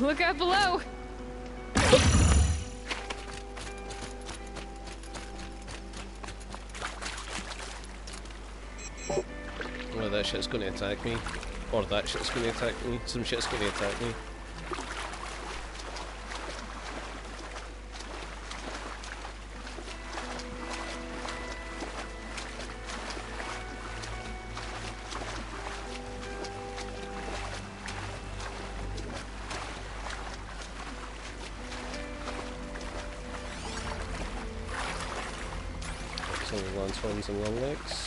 Look out below! Well, that shit's going to attack me. Or that shit's going to attack me. Some shit's going to attack me. Lanterns and long legs.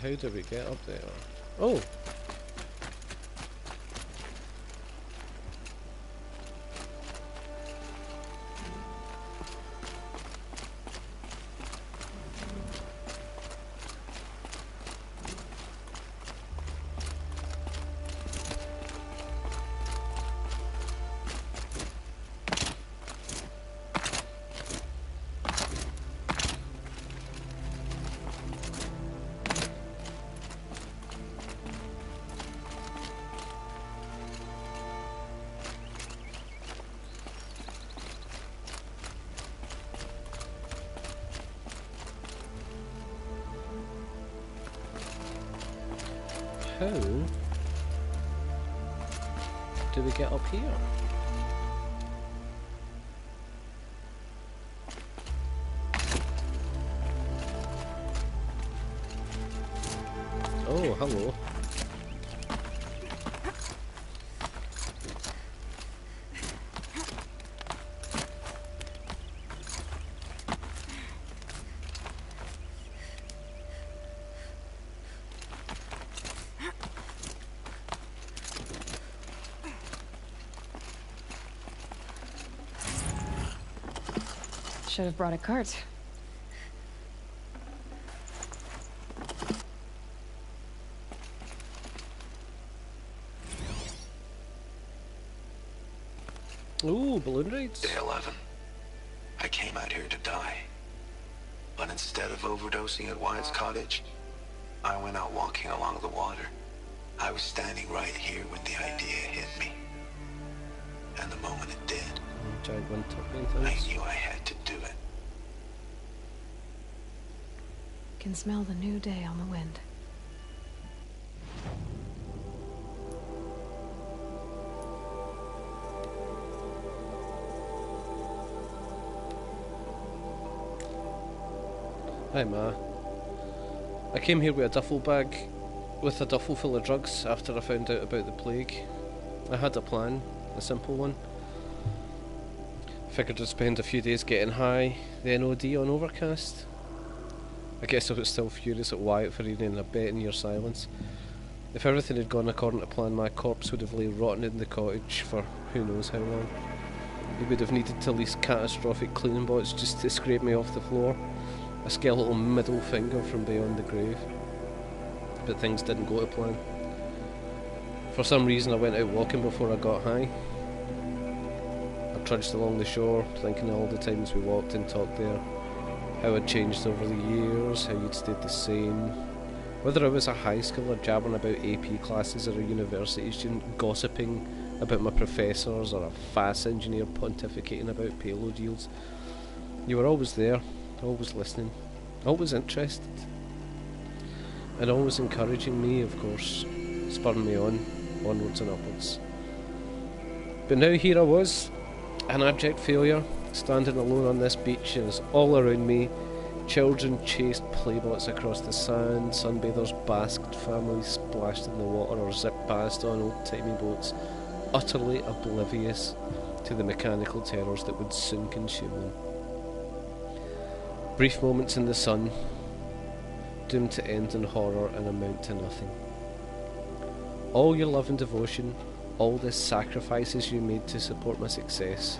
How do we get up there? Oh! How do we get up here? Oh, hello. Should have brought a cart. Ooh, balloon rides. Day 11. I came out here to die. But instead of overdosing at Wyatt's cottage, I went out walking along the water. I was standing right here when the idea hit me. And the moment it did, I knew I had to do it. Can smell the new day on the wind. Hi Ma. I came here with a duffel bag, with a duffel full of drugs after I found out about the plague. I had a plan, a simple one. Figured I'd spend a few days getting high, then OD on Overcast. I guess I was still furious at Wyatt for reading a bet in your silence. If everything had gone according to plan, my corpse would have lain rotten in the cottage for who knows how long. He would have needed to lease catastrophic cleaning bots just to scrape me off the floor. A skeletal middle finger from beyond the grave. But things didn't go to plan. For some reason I went out walking before I got high. I trudged along the shore, thinking of all the times we walked and talked there. How I'd changed over the years, how you'd stayed the same. Whether I was a high schooler jabbering about AP classes or a university student gossiping about my professors or a fast engineer pontificating about payload deals. You were always there, always listening, always interested. And always encouraging me, of course. spurring me on, onwards and upwards. But now here I was, an abject failure, standing alone on this beach, and it's all around me. Children chased playbots across the sand, sunbathers basked, families splashed in the water or zipped past on old-timey boats, utterly oblivious to the mechanical terrors that would soon consume them. Brief moments in the sun, doomed to end in horror and amount to nothing. All your love and devotion, all the sacrifices you made to support my success,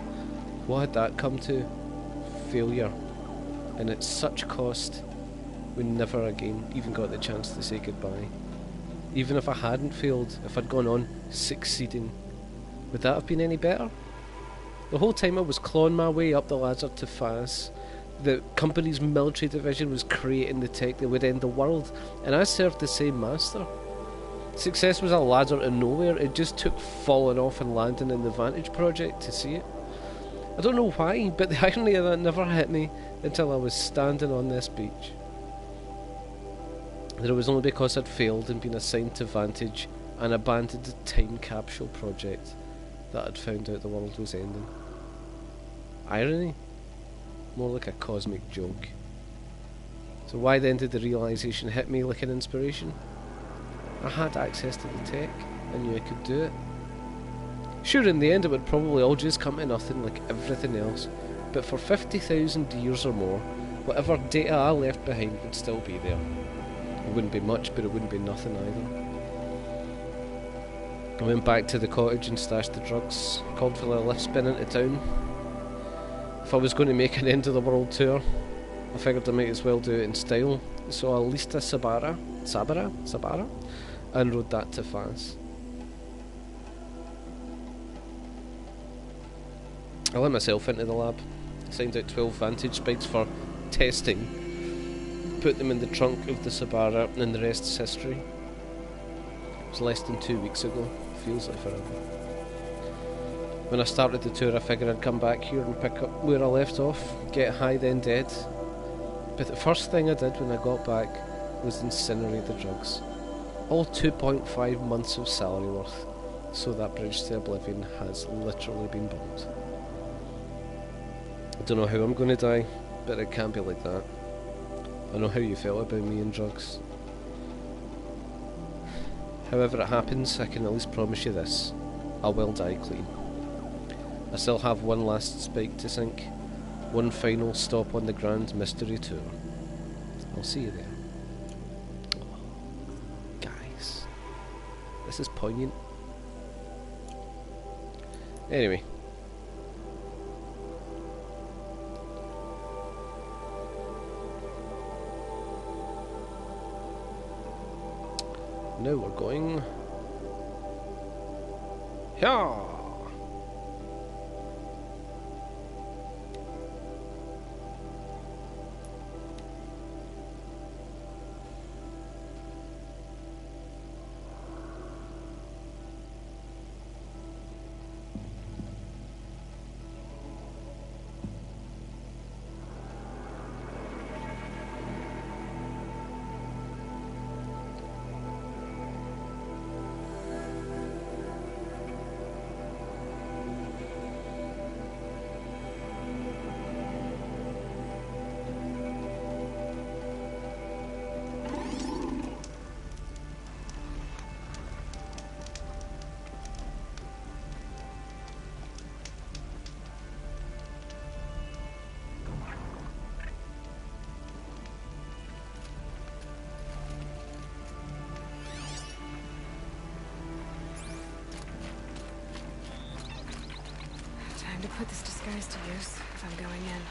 what had that come to? Failure. And at such cost, we never again even got the chance to say goodbye. Even if I hadn't failed, if I'd gone on succeeding, would that have been any better? The whole time I was clawing my way up the ladder to FAS, the company's military division was creating the tech that would end the world, and I served the same master. Success was a ladder to nowhere, it just took falling off and landing in the Vantage project to see it. I don't know why, but the irony of that never hit me until I was standing on this beach. That it was only because I'd failed and been assigned to Vantage and abandoned the time capsule project that I'd found out the world was ending. Irony? More like a cosmic joke. So why then did the realisation hit me like an inspiration? I had access to the tech, I knew I could do it. Sure, in the end it would probably all just come to nothing like everything else, but for 50,000 years or more, whatever data I left behind would still be there. It wouldn't be much, but it wouldn't be nothing either. I went back to the cottage and stashed the drugs, called for the lift spin into town. If I was going to make an end of the world tour, I figured I might as well do it in style, so I leased a Sabara, and rode that to FAS. I let myself into the lab, signed out 12 Vantage bikes for testing, put them in the trunk of the Sabara, and the rest is history. It was less than 2 weeks ago, feels like forever. When I started the tour I figured I'd come back here and pick up where I left off, get high then dead. But the first thing I did when I got back was incinerate the drugs. All 2.5 months of salary worth, so that bridge to oblivion has literally been burned. I don't know how I'm going to die, but it can't be like that. I know how you felt about me and drugs. However it happens, I can at least promise you this. I will die clean. I still have one last spike to sink. One final stop on the Grand Mystery Tour. I'll see you there. Oh, guys. This is poignant. Anyway. Now we're going... Yeah. Time to put this disguise to use if I'm going in.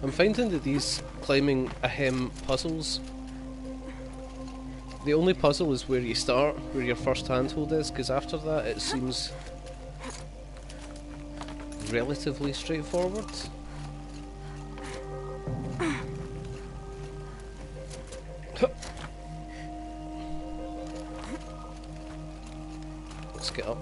I'm finding that these climbing ahem puzzles, the only puzzle is where you start, where your first handhold is, because after that it seems relatively straightforward. Let's get up.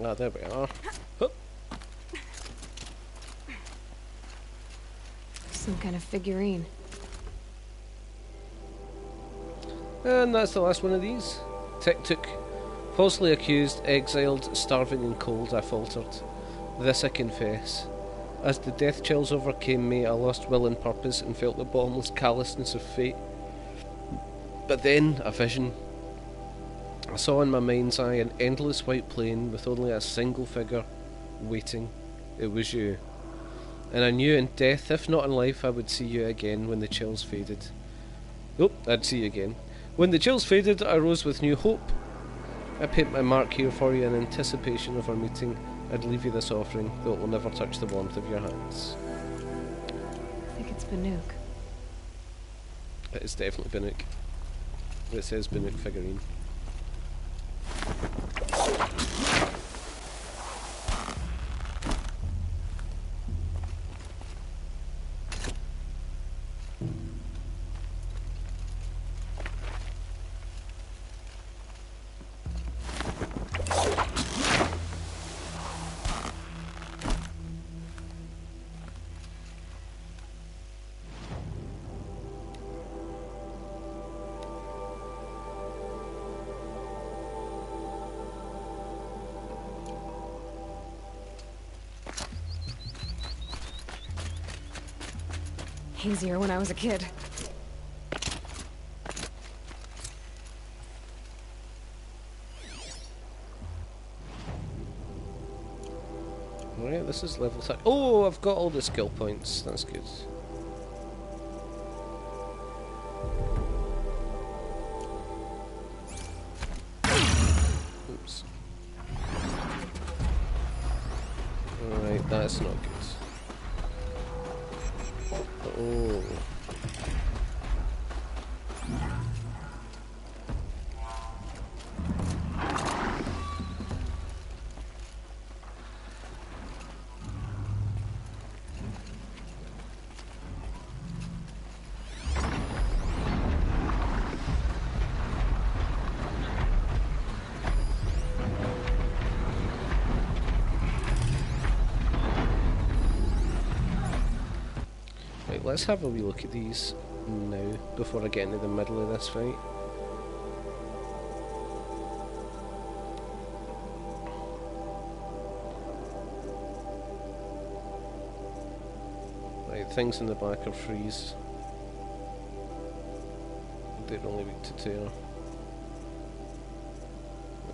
Ah, there we are. Hup. Some kind of figurine. And that's the last one of these. Tic-Tic. Falsely accused, exiled, starving and cold, I faltered. This I confess. As the death chills overcame me, I lost will and purpose and felt the bottomless callousness of fate. But then, a vision. I saw in my mind's eye an endless white plain with only a single figure waiting. It was you. And I knew in death, if not in life, I would see you again when the chills faded. Oh, I'd see you again. When the chills faded, I rose with new hope. I paint my mark here for you in anticipation of our meeting. I'd leave you this offering, though it will never touch the warmth of your hands. I think it's Banuk. It is definitely Banuk. It says Banuk figurine. Easier when I was a kid. Right, this is level 6. Oh, I've got all the skill points. That's good. Oops. Alright, that's not good. Oh. Right, let's have a wee look at these now before I get into the middle of this fight. Right, things in the back are freeze. They're only weak to tear.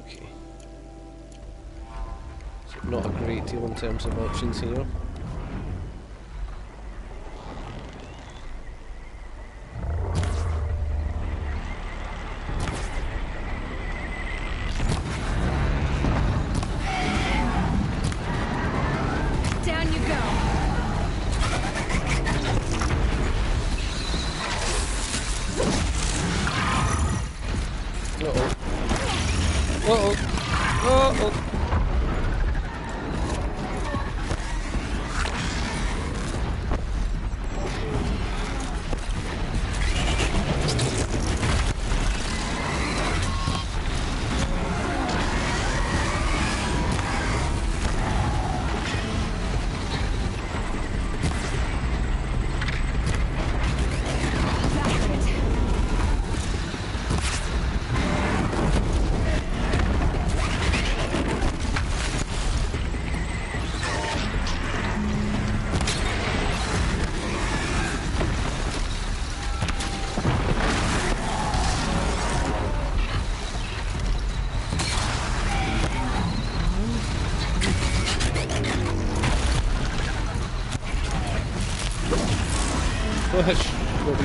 Okay. So not a great deal in terms of options here.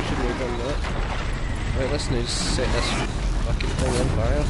we shouldn't have done that. Right, let's now set this fucking thing on fire.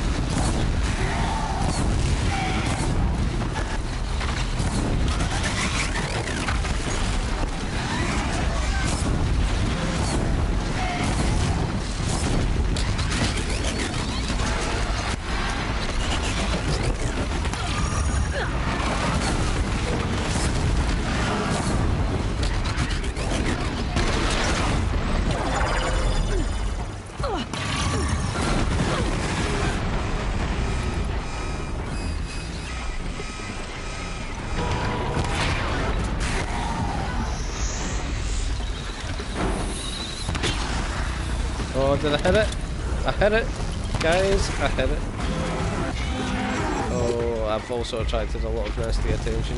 Oh, did I hit it? I hit it! Guys, I hit it. Oh, I've also attracted a lot of nasty attention.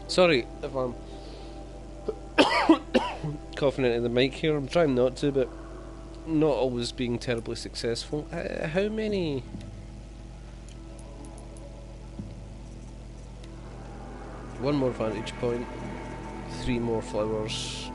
Sorry if I'm coughing into the mic here. I'm trying not to, but not always being terribly successful. How many? One more vantage point, 3 more flowers.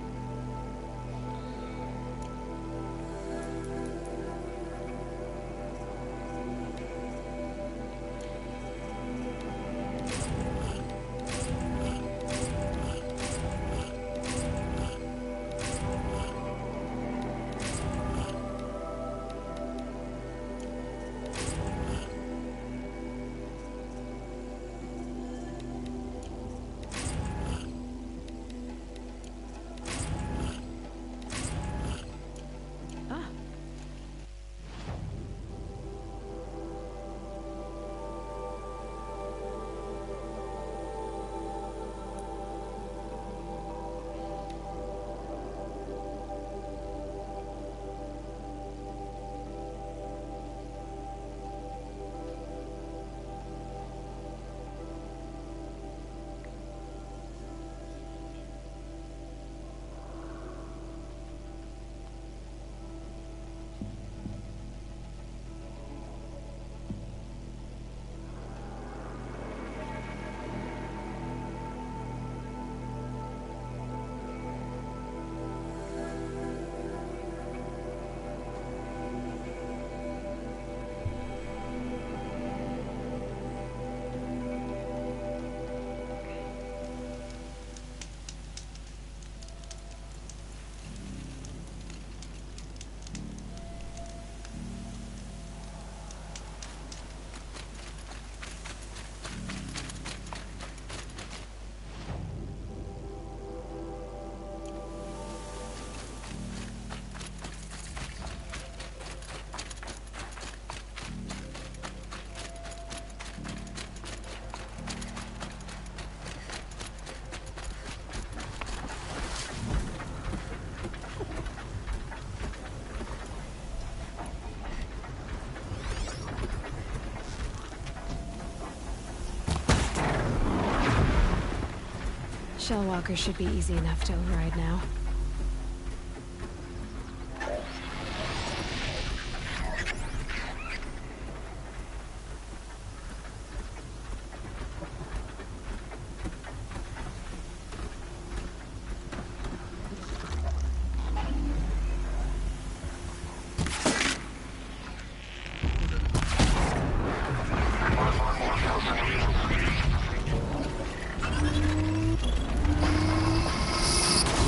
shell walker should be easy enough to override now.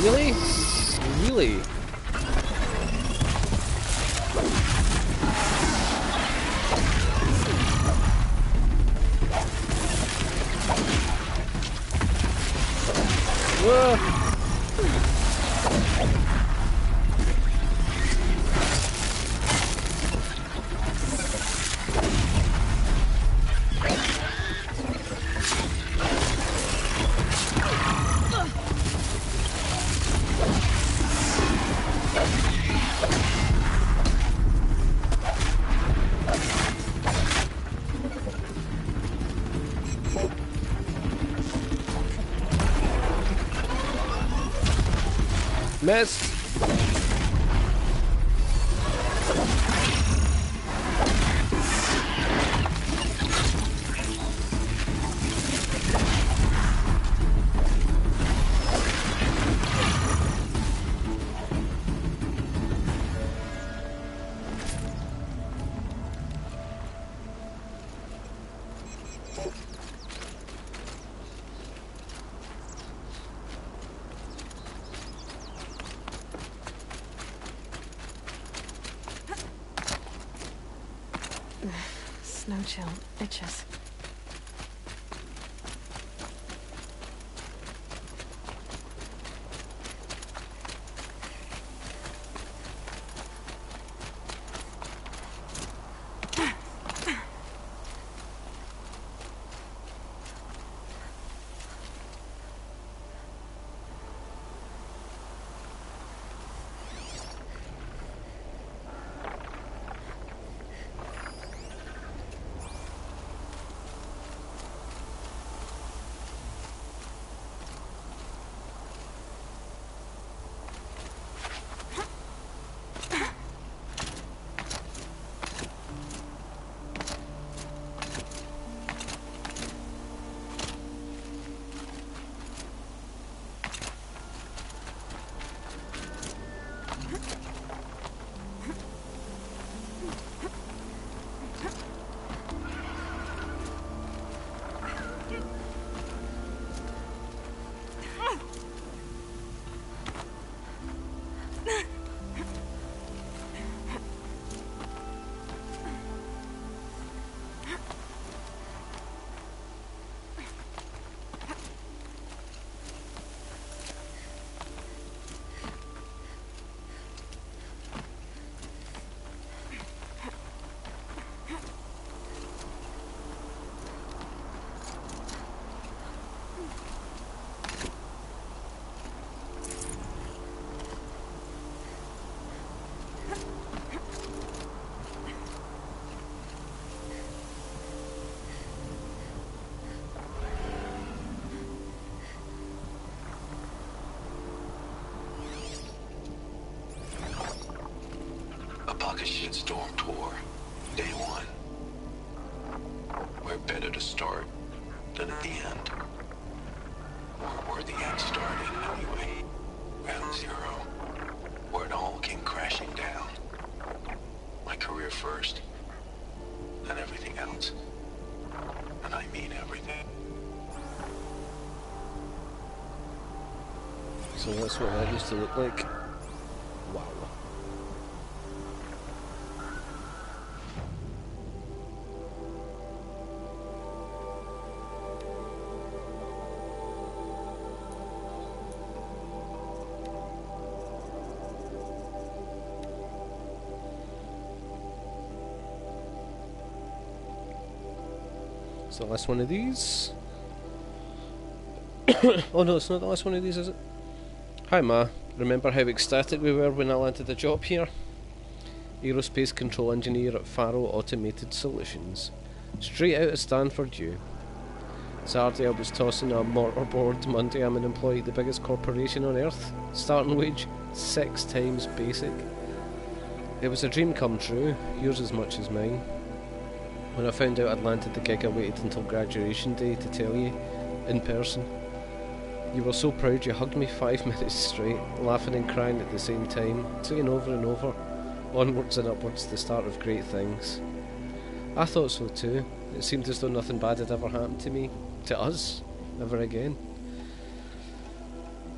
Really? Really? Whoa. Missed. Snow chill itches. A shitstorm tour. Day one. Where better to start than at the end. Or where the end started, anyway. Ground zero. Where it all came crashing down. My career first. And everything else. And I mean everything. So that's what that used to look like. Wow. The last one of these. Oh no, it's not the last one of these, is it? Hi Ma, remember how ecstatic we were when I landed the job here? Aerospace Control Engineer at Faro Automated Solutions. Straight out of Stanford U. Saturday I was tossing a mortarboard. Monday I'm an employee at the biggest corporation on earth. Starting wage 6 times basic. It was a dream come true, yours as much as mine. When I found out I'd landed the gig, I waited until graduation day to tell you, in person. You were so proud you hugged me 5 minutes straight, laughing and crying at the same time, saying over and over, onwards and upwards, the start of great things. I thought so too. It seemed as though nothing bad had ever happened to me, to us, ever again.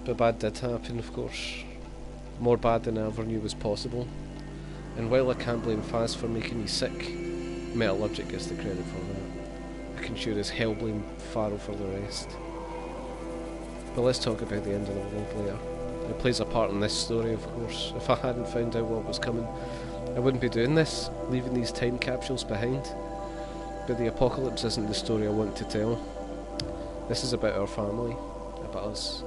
But bad did happen, of course. More bad than I ever knew was possible. And while I can't blame Faz for making me sick, Metallurgic gets the credit for that. I can sure as hell blame Farrell for the rest. But let's talk about the end of the world later. It plays a part in this story, of course. If I hadn't found out what was coming, I wouldn't be doing this, leaving these time capsules behind. But the apocalypse isn't the story I want to tell. This is about our family, about us.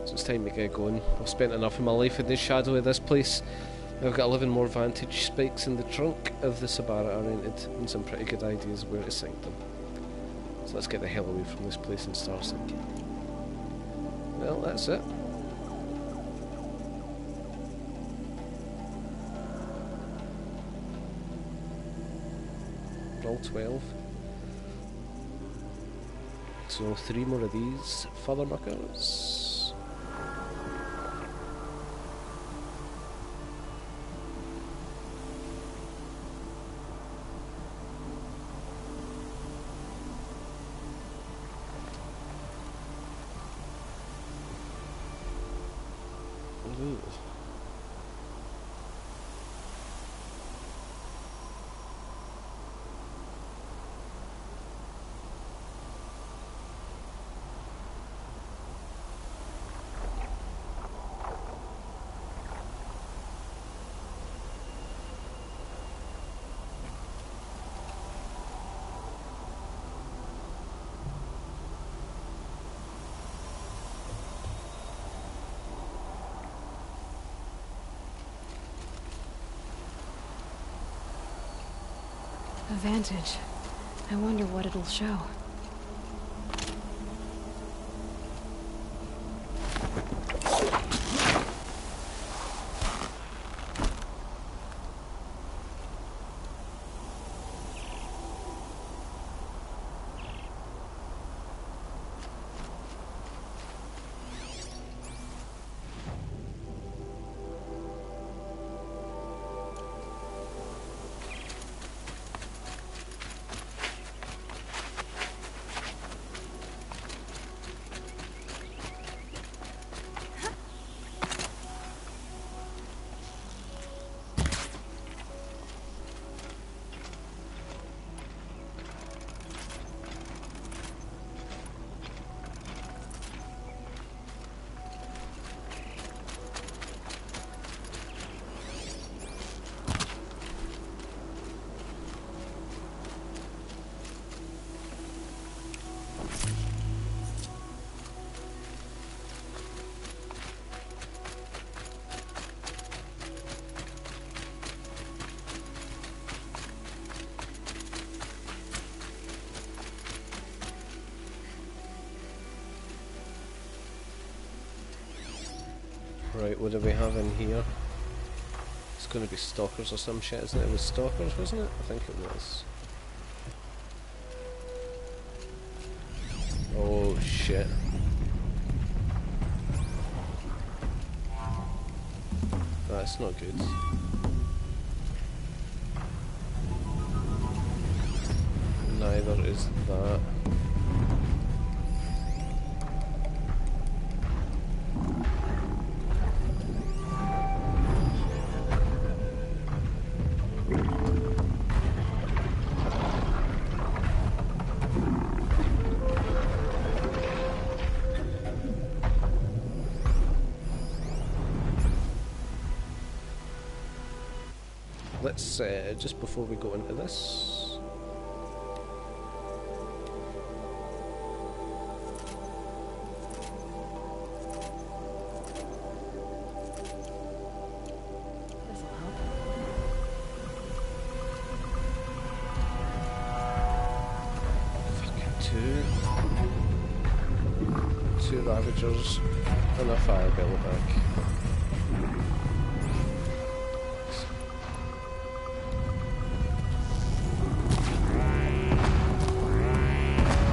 So it's time to get going. I've spent enough of my life in the shadow of this place. I've got 11 more vantage spikes in the trunk of the Sabara I rented, and some pretty good ideas where to sink them. So let's get the hell away from this place and start sinking. Well, that's it. Roll 12. So 3 more of these further muckers. Ooh. A vantage. I wonder what it'll show. Right, what do we have in here? It's going to be stalkers or some shit, isn't it? It was stalkers, wasn't it? I think it was. Oh shit. That's not good. Neither is that. Let's, just before we go into this... This'll help. Fucking Two Ravagers and a fire belly back.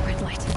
Red light.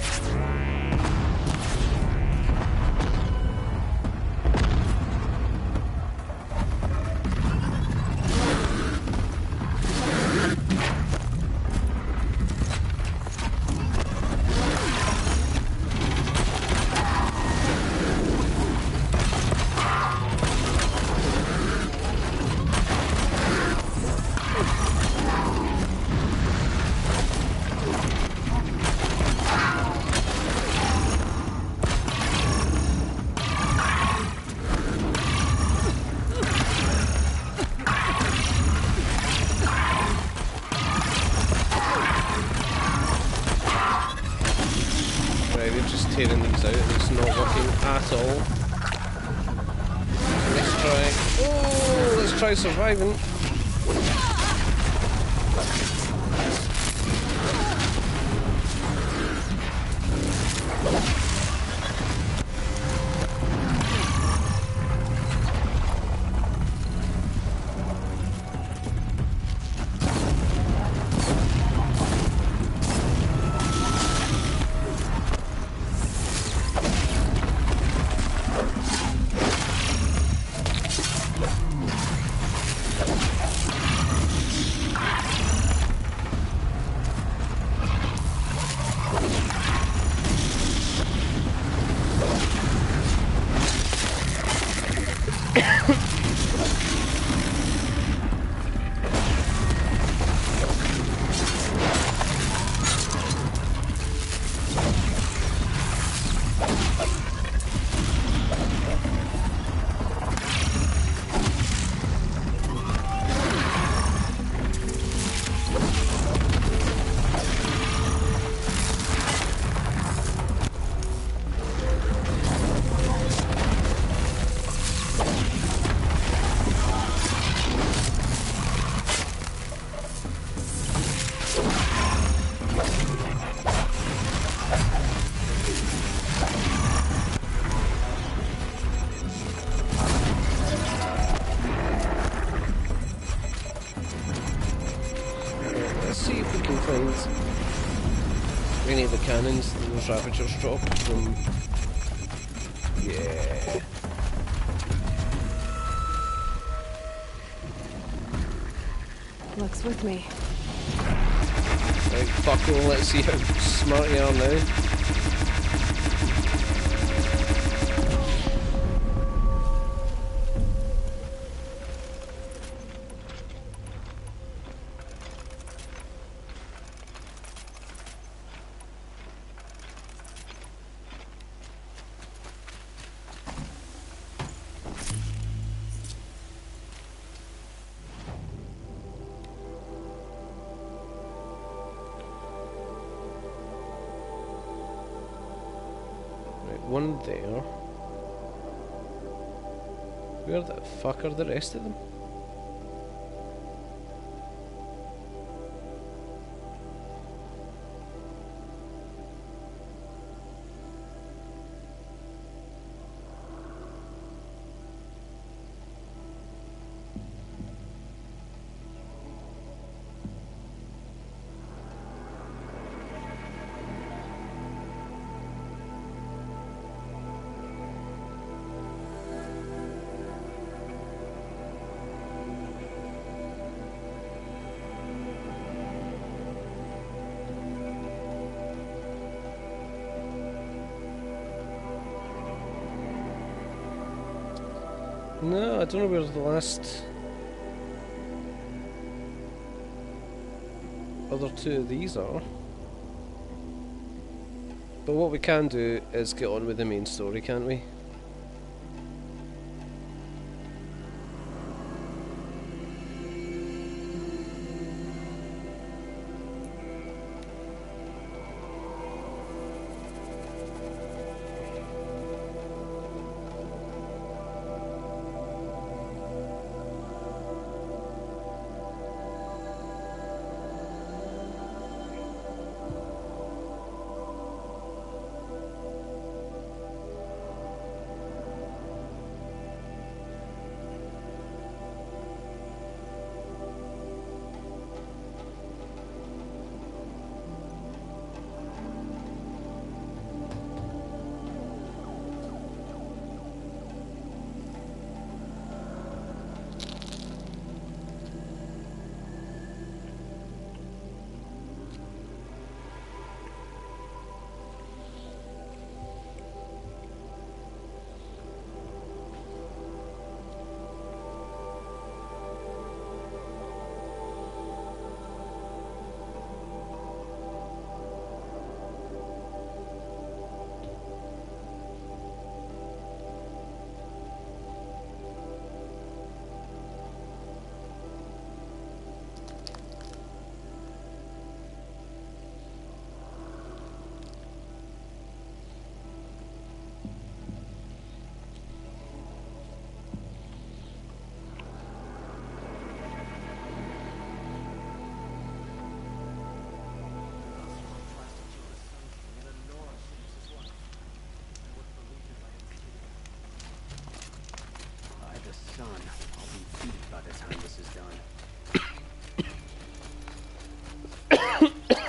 Tearing these out and it's not working at all. Let's try. Oh, let's try surviving. Any of the cannons that those Ravagers drop from... Yeah. Looks with me. Right, fuck all, let's see how smart you are now. One there. Where the fuck are the rest of them? No, I don't know where the last other two of these are. But what we can do is get on with the main story, can't we?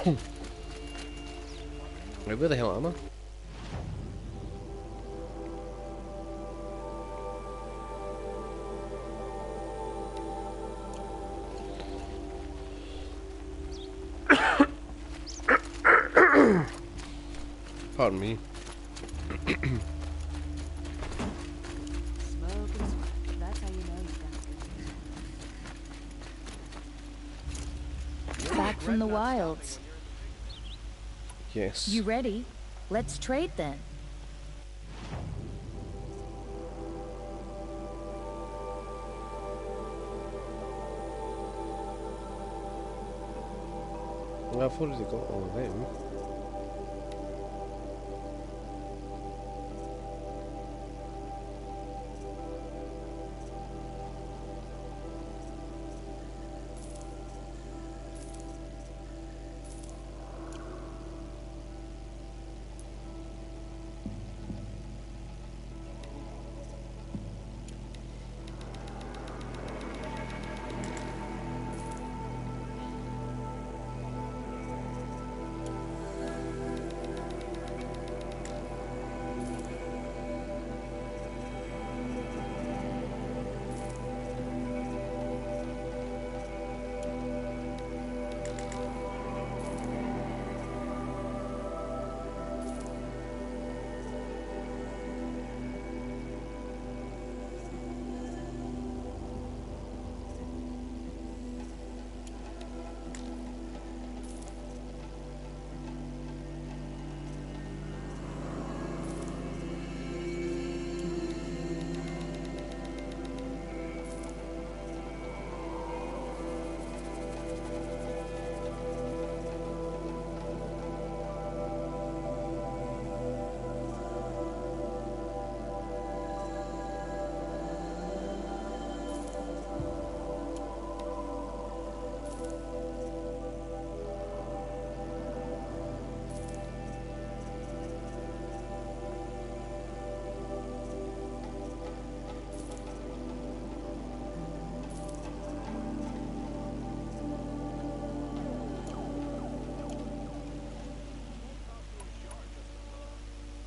Right, where the hell am I? Pardon me. Smoke and sweat. That's how you know you've done Back from the wilds. Yes. You ready? Let's trade then. Well, I've already got all of them.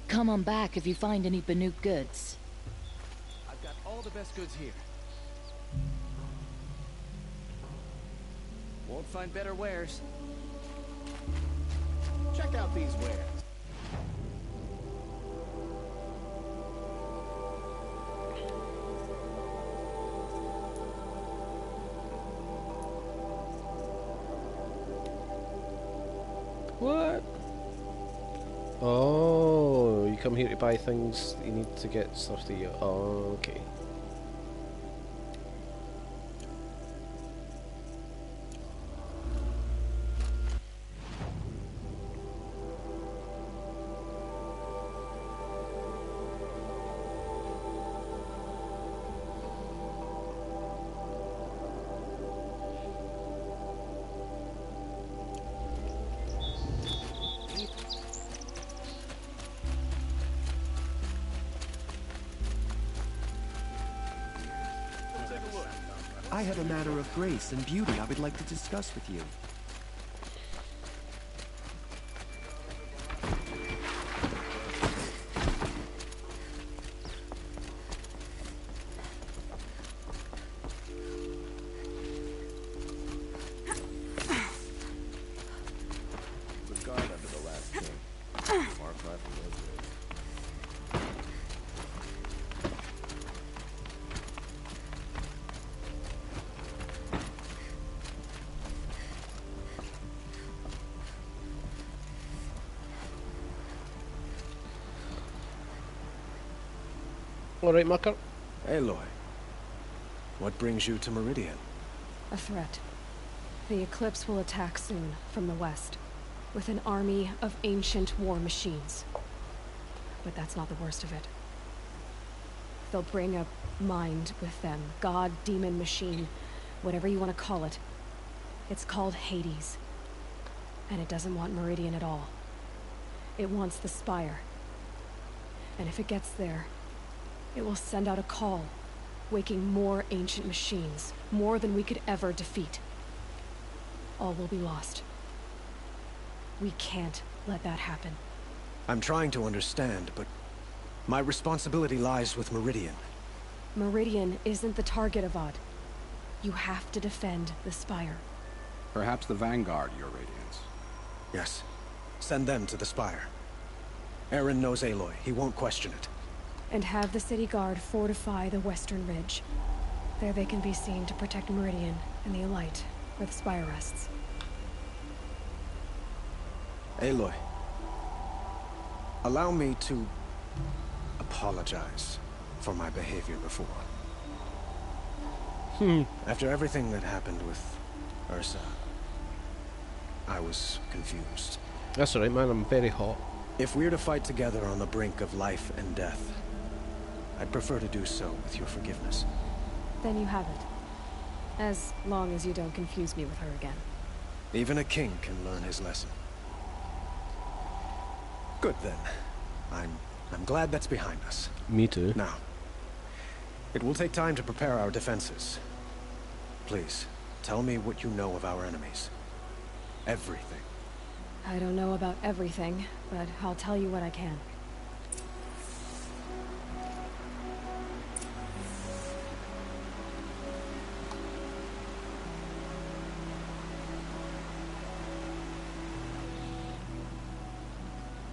Come on back if you find any Banuk goods. I've got all the best goods here. Won't find better wares. Check out these wares. What? Oh, you come here to buy things that you need to get stuff to you. Oh, okay. I have a matter of grace and beauty I would like to discuss with you. The guard under the last king. Far cry from those days. Alright, Mucker. Aloy, what brings you to Meridian? A threat. The Eclipse will attack soon, from the west, with an army of ancient war machines. But that's not the worst of it. They'll bring a mind with them. God, demon, machine, whatever you want to call it. It's called Hades. And it doesn't want Meridian at all. It wants the Spire. And if it gets there, it will send out a call, waking more ancient machines, more than we could ever defeat. All will be lost. We can't let that happen. I'm trying to understand, but my responsibility lies with Meridian. Meridian isn't the target, Avad. You have to defend the Spire. Perhaps the Vanguard, Your Radiance. Yes. Send them to the Spire. Aaron knows Aloy. He won't question it. And have the City Guard fortify the Western Ridge. There they can be seen to protect Meridian and the Elite, where the Spire rests. Aloy. Allow me to apologize for my behavior before. After everything that happened with Ursa, I was confused. That's alright, man. I'm very hot. If we're to fight together on the brink of life and death, I'd prefer to do so with your forgiveness. Then you have it. As long as you don't confuse me with her again. Even a king can learn his lesson. Good then. I'm glad that's behind us. Me too. Now, it will take time to prepare our defenses. Please, tell me what you know of our enemies. Everything. I don't know about everything, but I'll tell you what I can.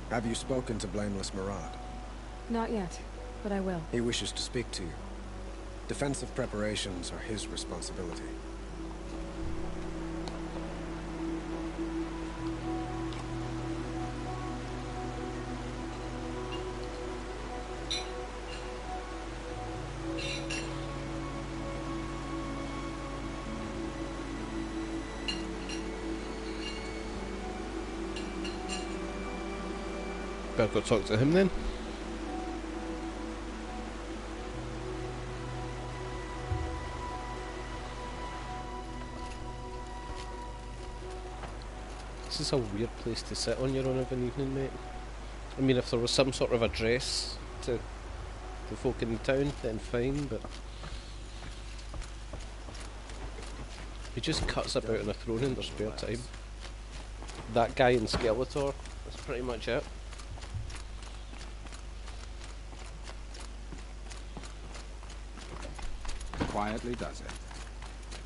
Have you spoken to Blameless Murad? Not yet, but I will. He wishes to speak to you. Defensive preparations are his responsibility. Better go talk to him then. This is a weird place to sit on your own of an evening, mate. I mean, if there was some sort of address to the folk in the town, then fine, but he just cuts about on a throne in their spare time. That guy in Skeletor, that's pretty much it. Quietly does it.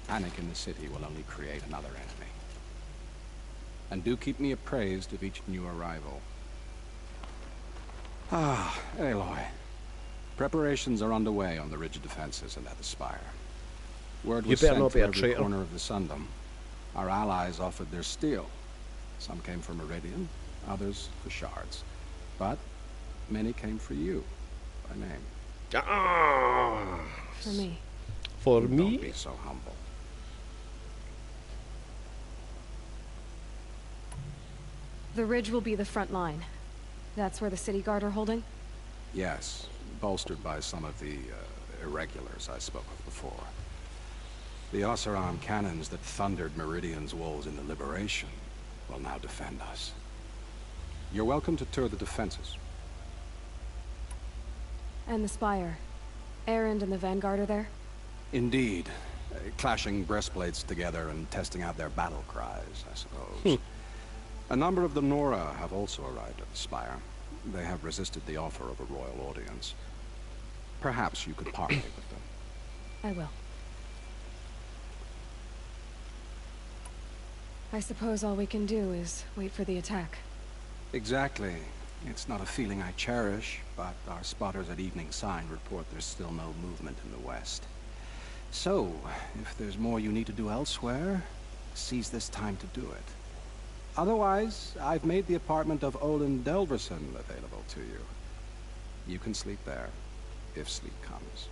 Panic in the city will only create another enemy. And do keep me appraised of each new arrival. Ah, Aloy. Preparations are underway on the ridge of defenses and at the Spire. Word was You better sent not be to a every traitor. corner of the Sundom. Our allies offered their steel. Some came for Meridian, others for shards. But many came for you, by name. Ah, For me. for Don't me? be so humble. The ridge will be the front line. That's where the City Guard are holding? Yes, bolstered by some of the irregulars I spoke of before. The Oseram cannons that thundered Meridian's walls in the Liberation will now defend us. You're welcome to tour the defenses. And the Spire. Erend and the Vanguard are there? Indeed. Clashing breastplates together and testing out their battle cries, I suppose. A number of the Nora have also arrived at the Spire. They have resisted the offer of a royal audience. Perhaps you could parley with them. I will. I suppose all we can do is wait for the attack. Exactly. It's not a feeling I cherish, but our spotters at Evening Sign report there's still no movement in the west. So, if there's more you need to do elsewhere, seize this time to do it. Otherwise, I've made the apartment of Olin Delverson available to you. You can sleep there, if sleep comes.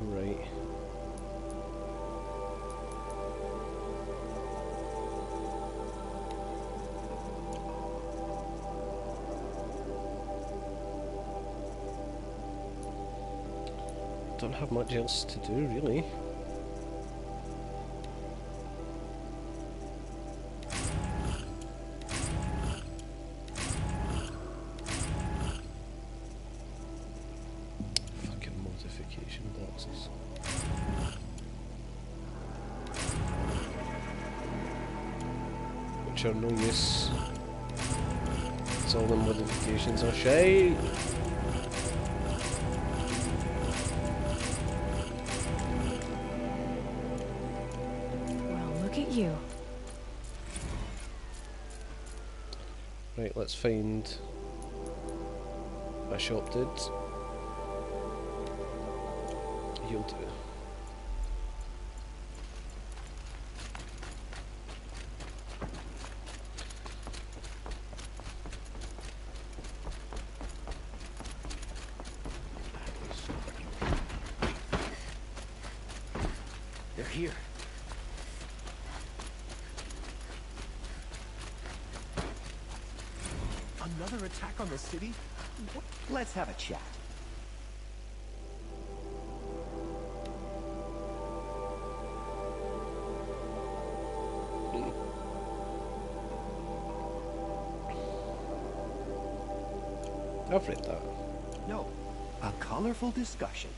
Right. Don't have much else to do, really. adventure, no use. It's all the modifications are shite. Well, look at you. Right, let's find a shop dude. He'll do. They're here. Another attack on the city? What? Let's have a chat. I've read that. No, a colorful discussion.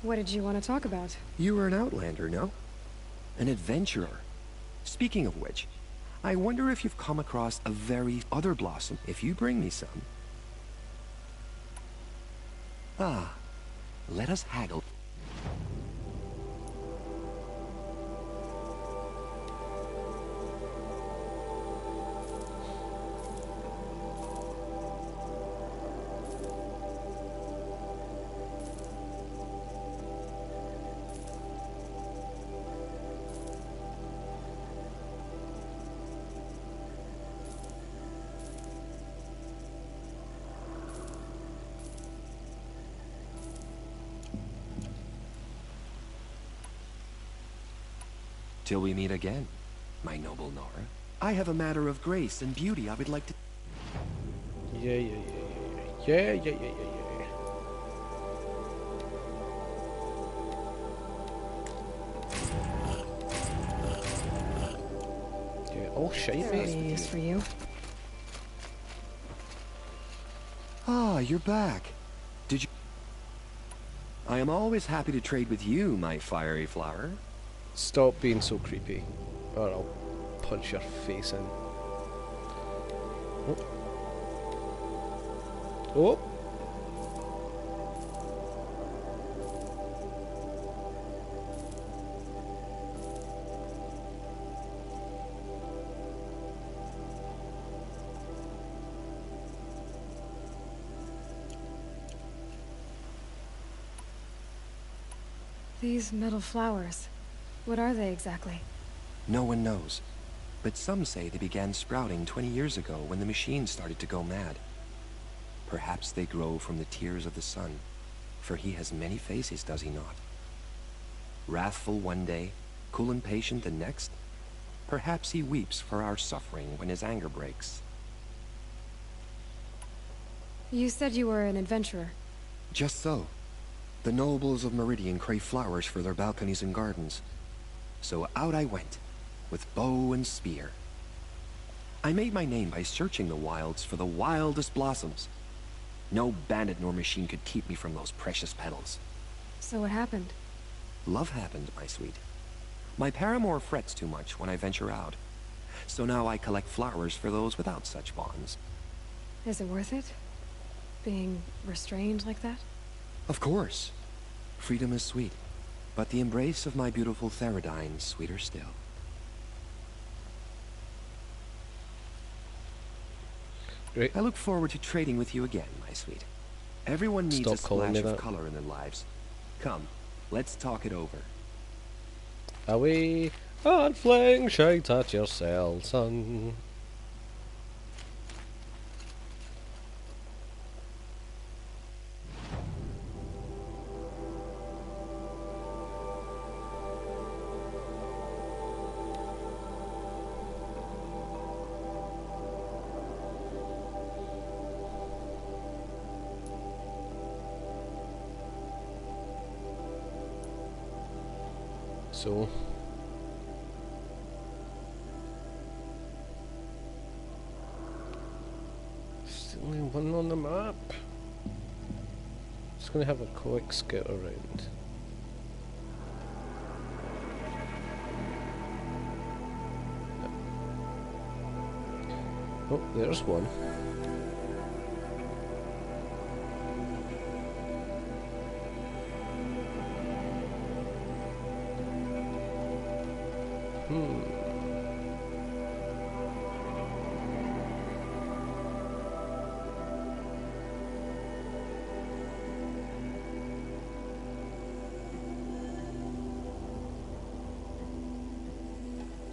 What did you want to talk about? You were an outlander, no? An adventurer. Speaking of which, I wonder if you've come across a very other blossom. If you bring me some. Ah, let us haggle. Till we meet again, my noble Nora. I have a matter of grace and beauty I would like to... Yeah. Yeah, all shite, There'll be mate. use for you. Ah, you're back. Did you... I am always happy to trade with you, my fiery flower. Stop being so creepy, or I'll punch your face in. Oh. Oh. These metal flowers. What are they exactly? No one knows. But some say they began sprouting 20 years ago when the machines started to go mad. Perhaps they grow from the tears of the sun, for he has many faces, does he not? Wrathful one day, cool and patient the next. Perhaps he weeps for our suffering when his anger breaks. You said you were an adventurer. Just so. The nobles of Meridian crave flowers for their balconies and gardens. So out I went, with bow and spear. I made my name by searching the wilds for the wildest blossoms. No bandit nor machine could keep me from those precious petals. So what happened? Love happened, my sweet. My paramour frets too much when I venture out. So now I collect flowers for those without such bonds. Is it worth it? Being restrained like that? Of course. Freedom is sweet. But the embrace of my beautiful Theradine sweeter still. Great. I look forward to trading with you again, my sweet. Everyone needs Stop a calling splash me of that. color in their lives. Come, let's talk it over. Away and fling shite at yourself, son. So still only one on the map. Just gonna have a quick scout around. Oh, there's one.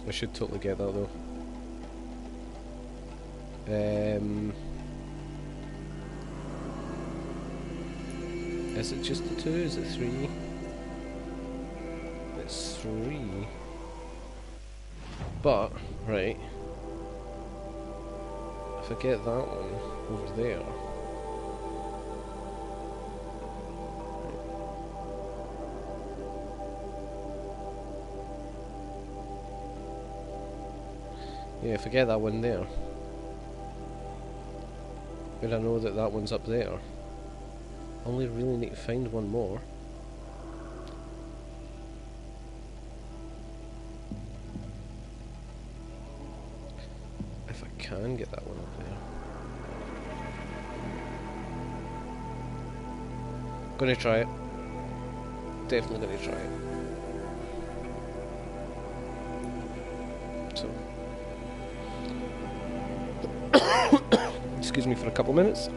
I should totally get that though. Is it just the 2? Is it 3? It's 3. But, right. If I get that one over there. Yeah, if I get that one there. But I know that that one's up there. I only really need to find one more. If I can get that one up there. Gonna try it. Definitely gonna try it. So. Excuse me for a couple minutes.